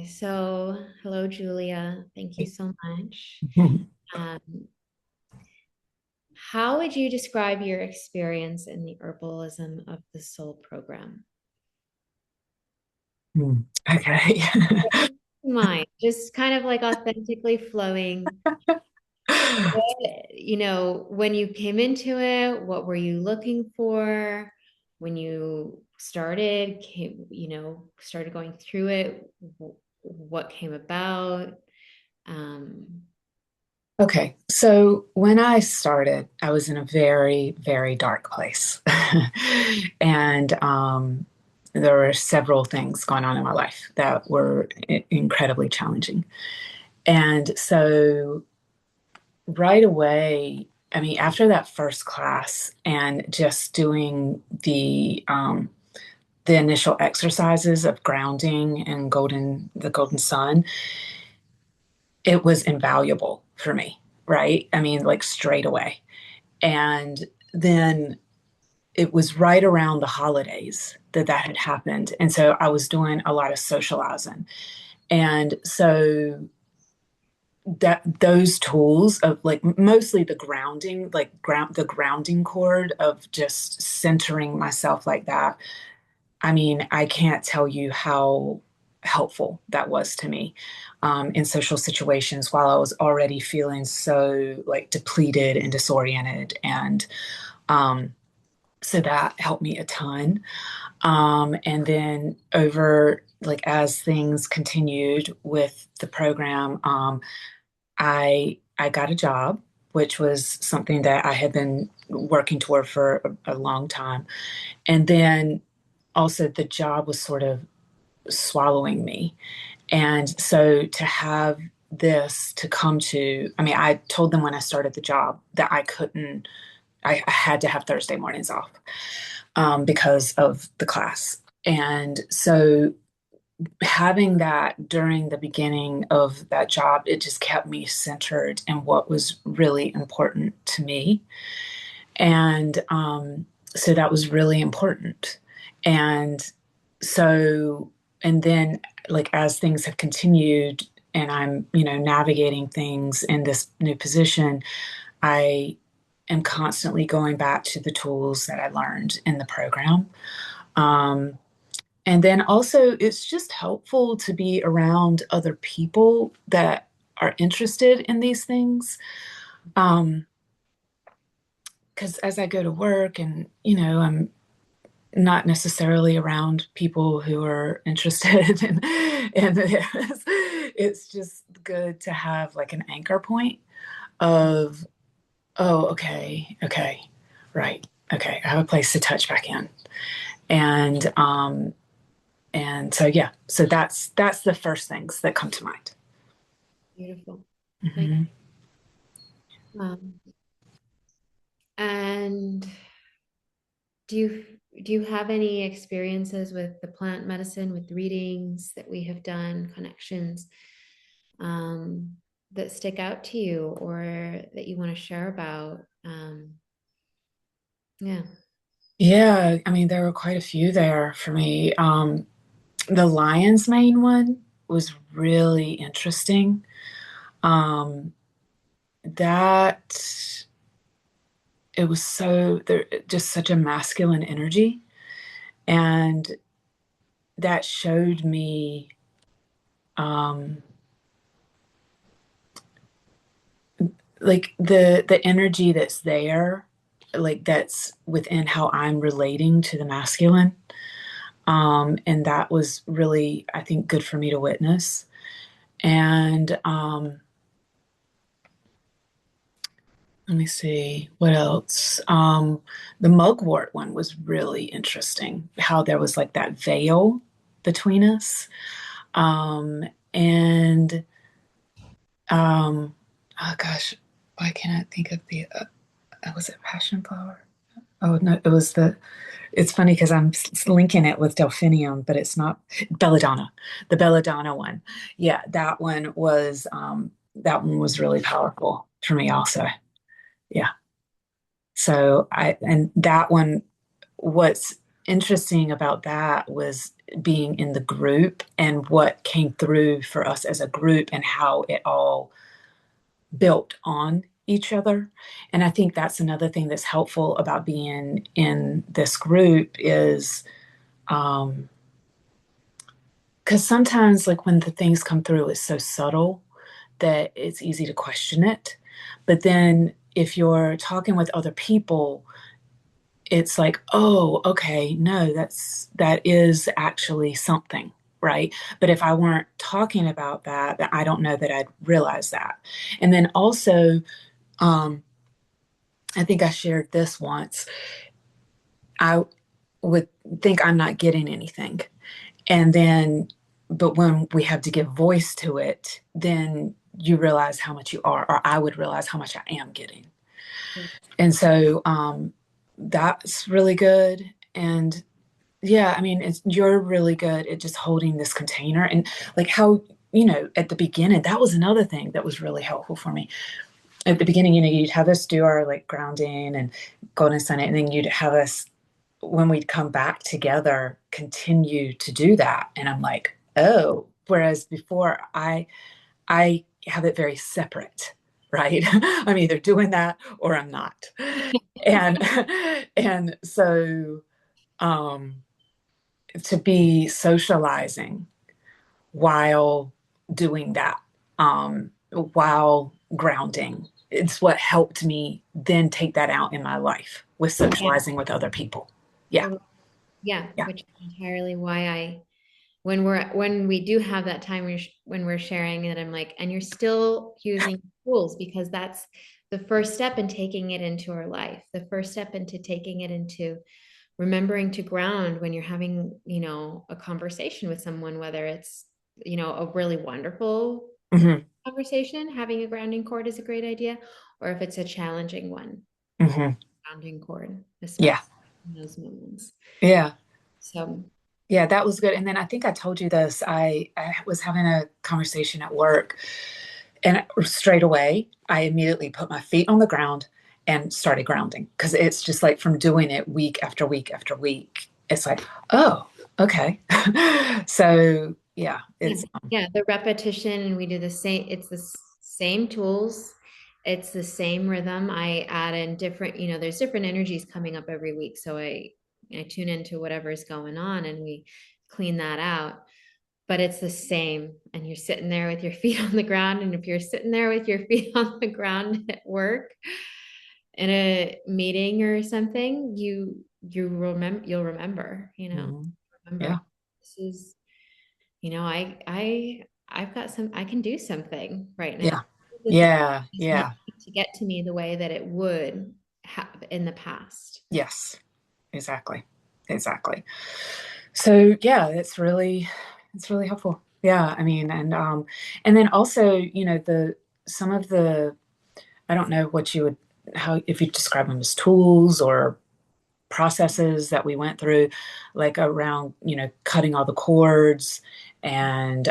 So hello, Julia. Thank you so much. Um, how would you describe your experience in the Herbalism of the Soul program? Okay. Mine, just kind of like authentically flowing. When you came into it, what were you looking for? When you started going through it, what came about? Um, Okay. So when I started, I was in a very, very dark place. And there were several things going on in my life that were incredibly challenging. And so right away, I mean, after that first class and just doing the initial exercises of grounding and the golden sun, it was invaluable for me, right? I mean, like straight away. And then it was right around the holidays that had happened. And so I was doing a lot of socializing. And so that those tools of like mostly the grounding, like the grounding cord of just centering myself like that. I mean, I can't tell you how helpful that was to me in social situations while I was already feeling so like depleted and disoriented. And um, so that helped me a ton. And then over like as things continued with the program, I got a job, which was something that I had been working toward for a long time. And then also the job was sort of swallowing me. And so to have this to come to, I mean, I told them when I started the job that I had to have Thursday mornings off because of the class. And so having that during the beginning of that job, it just kept me centered in what was really important to me. And so that was really important. And so, and then like as things have continued and I'm, navigating things in this new position, I am constantly going back to the tools that I learned in the program. Um, and then also, it's just helpful to be around other people that are interested in these things. Um, because as I go to work and, I'm not necessarily around people who are interested in this. It's just good to have like an anchor point of, oh, okay, right, okay, I have a place to touch back in. And so yeah, so that's the first things that come to mind. Beautiful. Thank Hmm. you. And do you do you have any experiences with the plant medicine, with readings that we have done, connections um, that stick out to you or that you want to share about? Yeah. Yeah, I mean, there were quite a few there for me. The lion's mane one was really interesting. Um, that it was so there, just such a masculine energy, and that showed me um, like the energy that's there, like that's within how I'm relating to the masculine. And that was really, I think, good for me to witness. And let me see what else. The mugwort one was really interesting. How there was like that veil between us. Um, and um, oh gosh, why can't I think of the? Was it passion flower? Oh no, it was the. It's funny because I'm linking it with delphinium, but it's not belladonna. The belladonna one, yeah, that one was really powerful for me also. Yeah. So I and that one, what's interesting about that was being in the group and what came through for us as a group and how it all built on each other. And I think that's another thing that's helpful about being in this group is because sometimes, like when the things come through, it's so subtle that it's easy to question it. But then if you're talking with other people, it's like, oh, okay, no, that is actually something, right? But if I weren't talking about that, then I don't know that I'd realize that. And then also, um, I think I shared this once. I would think I'm not getting anything. And then, but when we have to give voice to it, then you realize how much you are, or I would realize how much I am getting. And so that's really good. And yeah, I mean, you're really good at just holding this container and like how, at the beginning, that was another thing that was really helpful for me. At the beginning, you'd have us do our like grounding and golden sun, and then you'd have us, when we'd come back together, continue to do that. And I'm like, oh, whereas before I have it very separate, right? I'm either doing that or I'm not. And and so to be socializing while doing that, while grounding, it's what helped me then take that out in my life with Yeah. socializing with other people. Yeah, Yeah, yeah. which is entirely why when we do have that time when we're sharing it, I'm like, and you're still using tools because that's the first step in taking it into our life. The first step into taking it into remembering to ground when you're having, a conversation with someone, whether it's, a really wonderful Hmm. conversation, having a grounding cord is a great idea, or if it's a challenging one, Hmm. grounding cord, Yeah, especially in those moments. yeah. So, Yeah, that was good. And then I think I told you this. I was having a conversation at work, and straight away, I immediately put my feet on the ground and started grounding because it's just like from doing it week after week after week, it's like, oh, okay. So, yeah, yeah, it's, yeah, the repetition, and we do the same, it's the same tools, it's the same rhythm. I add in different, there's different energies coming up every week. So I tune into whatever's going on and we clean that out. But it's the same. And you're sitting there with your feet on the ground. And if you're sitting there with your feet on the ground at work in a meeting or something, you'll mhm. remember Yeah, this is, I've got I can do something right now. yeah, This yeah, is not yeah, to get to me the way that it would have in the past. yes, exactly, exactly. So, yeah, it's really helpful. Yeah, I mean, and then also, some of the, I don't know what you would, how, if you describe them as tools or processes that we went through, like around, cutting all the cords and,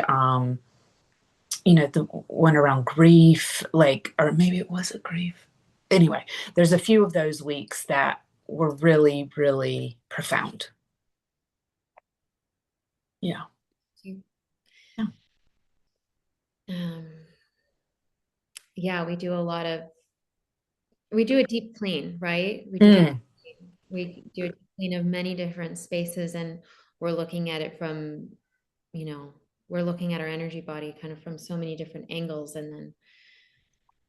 the one around grief, like, or maybe it was a grief. Anyway, there's a few of those weeks that were really, really profound. Yeah. Yeah. Um, yeah, we do a deep clean, right? Mm, We do a deep clean of many different spaces, and we're looking at it from, you know, we're looking at our energy body kind of from so many different angles, and then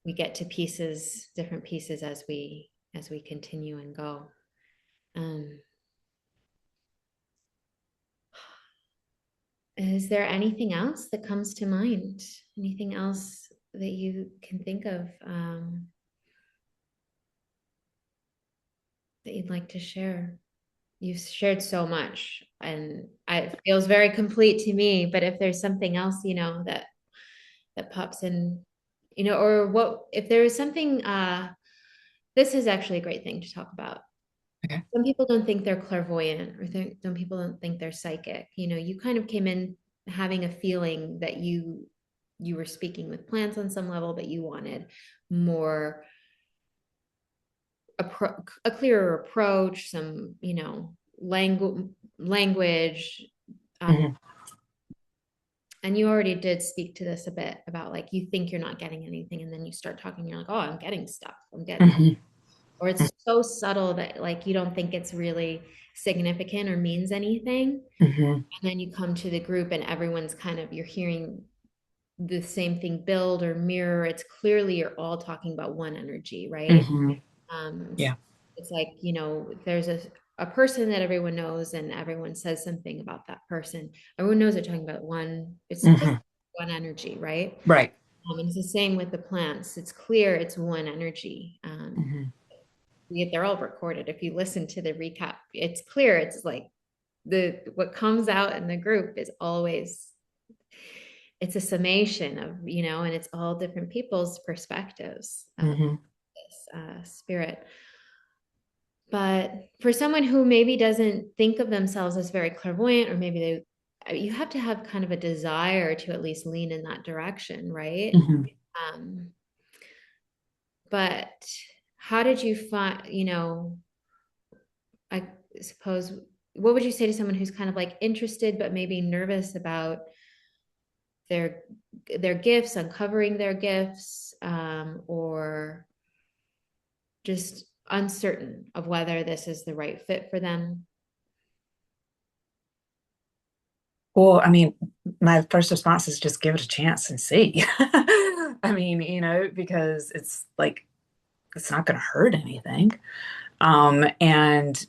we get to different pieces as we continue and go. Um, is there anything else that comes to mind? Anything else that you can think of that you'd like to share? You've shared so much, and it feels very complete to me. But if there's something else, that pops in, or what if there is something, this is actually a great thing to talk about. okay. Some people don't think they're clairvoyant, or some people don't think they're psychic. You kind of came in having a feeling that you were speaking with plants on some level, but you wanted more a clearer approach, some, language. Um, Hmm. and you already did speak to this a bit about like you think you're not getting anything, and then you start talking, you're like, oh, I'm getting stuff. I'm getting, Hmm. or it's so subtle that like you don't think it's really significant or means anything. Hmm. And then you come to the group and everyone's kind of, you're hearing the same thing build or mirror. It's clearly you're all talking about one energy, right? Hmm. Um, Yeah. it's like, there's a person that everyone knows and everyone says something about that person. Everyone knows they're talking about one, it's just Hmm. one energy, right? Right. And it's the same with the plants. It's clear it's one energy. Hmm. They're all recorded. If you listen to the recap, it's clear. It's like what comes out in the group is always, it's a summation of, and it's all different people's perspectives of Hmm. this spirit. But for someone who maybe doesn't think of themselves as very clairvoyant, or maybe you have to have kind of a desire to at least lean in that direction, right? Hmm. Um, but how did you find, I suppose, what would you say to someone who's kind of like interested, but maybe nervous about their their gifts, uncovering their gifts, or just uncertain of whether this is the right fit for them? Well, I mean, my first response is just give it a chance and see. I mean, because it's like it's not going to hurt anything. And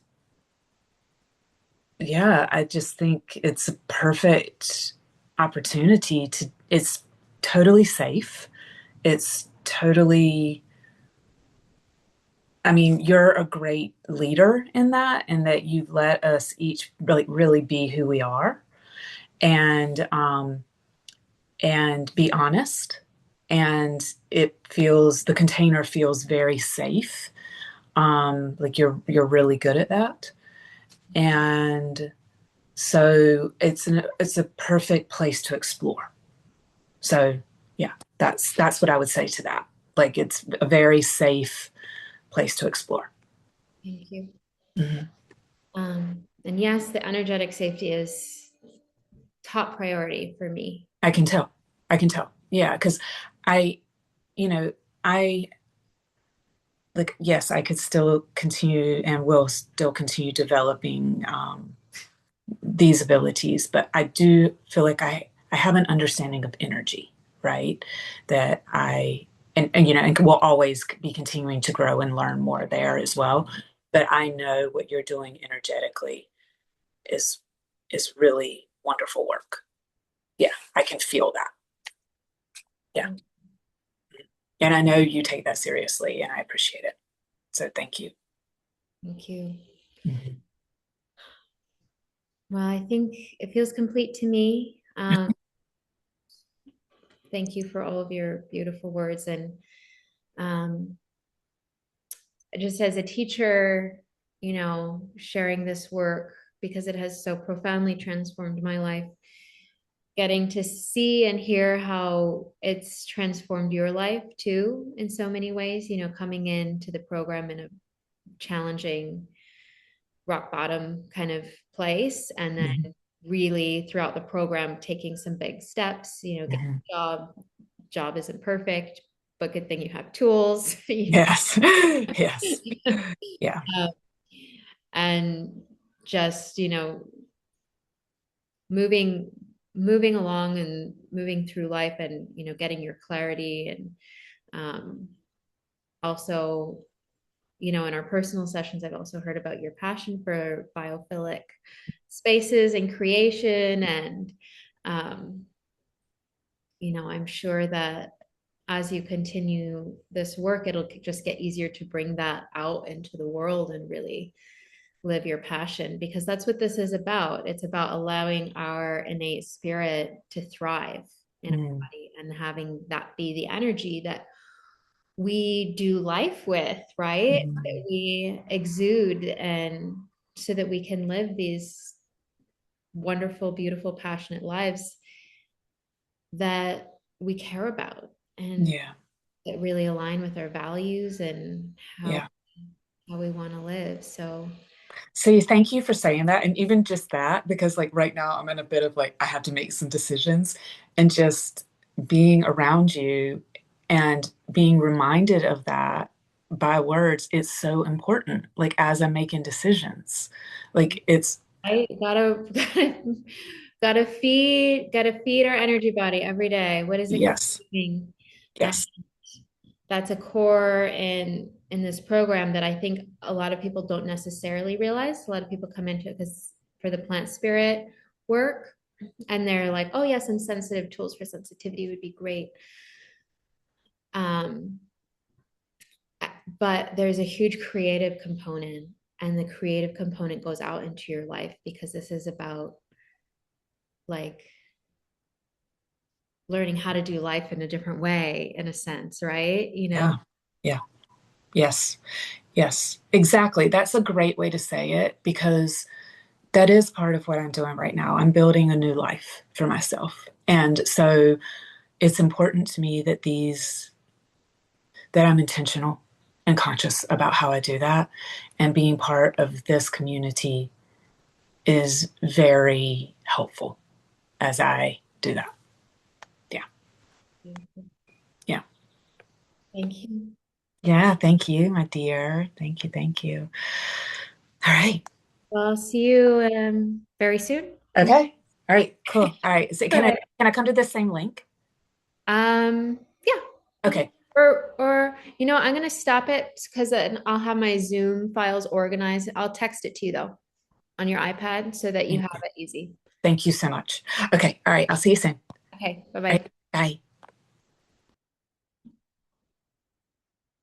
yeah, I just think it's a perfect opportunity to, it's totally safe. It's totally, I mean, you're a great leader in that, and that you've let us each really be who we are, and be honest. And the container feels very safe. Like you're really good at that. And so it's a perfect place to explore. So yeah, that's what I would say to that. Like it's a very safe place to explore. Thank you. Mhm. And yes, the energetic safety is top priority for me. I can tell. I can tell. Yeah, because I, you know, I like, yes, I could still continue and will still continue developing these abilities, but I do feel like I have an understanding of energy, right? That and will always be continuing to grow and learn more there as well. But I know what you're doing energetically is is really wonderful work. Yeah, I can feel that. Yeah. And I know you take that seriously and I appreciate it. So thank you. Thank you. Mhm. Well, I think it feels complete to me. Thank you for all of your beautiful words. And um, just as a teacher, sharing this work because it has so profoundly transformed my life, getting to see and hear how it's transformed your life too in so many ways, coming into the program in a challenging rock bottom kind of place, and then Mhm. really throughout the program taking some big steps, get Mhm. a job isn't perfect, but good thing you have tools. Yes. Yes. Yeah. um, and just moving moving along and moving through life, and getting your clarity, and also in our personal sessions, I've also heard about your passion for biophilic spaces and creation. And um, I'm sure that as you continue this work, it'll just get easier to bring that out into the world and really live your passion, because that's what this is about. It's about allowing our innate spirit to thrive in our Mm. body and having that be the energy that we do life with, right? That Mhm. we exude, and so that we can live these wonderful, beautiful, passionate lives that we care about and Yeah. that really align with our values and how Yeah. how we want to live. So See, thank you for saying that. And even just that, because like right now I'm in a bit of like, I have to make some decisions and just being around you and being reminded of that by words, it's so important. Like as I'm making decisions, like it's, I gotta feed our energy body every day. What is it yes, craving? And yes, that's a core in this program that I think a lot of people don't necessarily realize. A lot of people come into it because for the plant spirit work, and they're like, oh yes, some sensitive tools for sensitivity would be great. Um, but there's a huge creative component, and the creative component goes out into your life because this is about like learning how to do life in a different way, in a sense, right? You know, yeah, yeah, yes, yes, exactly. That's a great way to say it because that is part of what I'm doing right now. I'm building a new life for myself. And so it's important to me that that I'm intentional and conscious about how I do that. And being part of this community is very helpful as I do that. Yeah. Yeah. thank you. Yeah. Thank you, my dear. Thank you. Thank you. All right. Well, I'll see you very soon. Okay. All right. Cool. All right. So Okay. can I come to the same link? Yeah. Okay. Or I'm gonna stop it because then I'll have my Zoom files organized. I'll text it to you though on your iPad so that you Thank have you. it easy. Thank you so much. Okay. All right. I'll see you soon. Okay, bye All right. bye. Bye.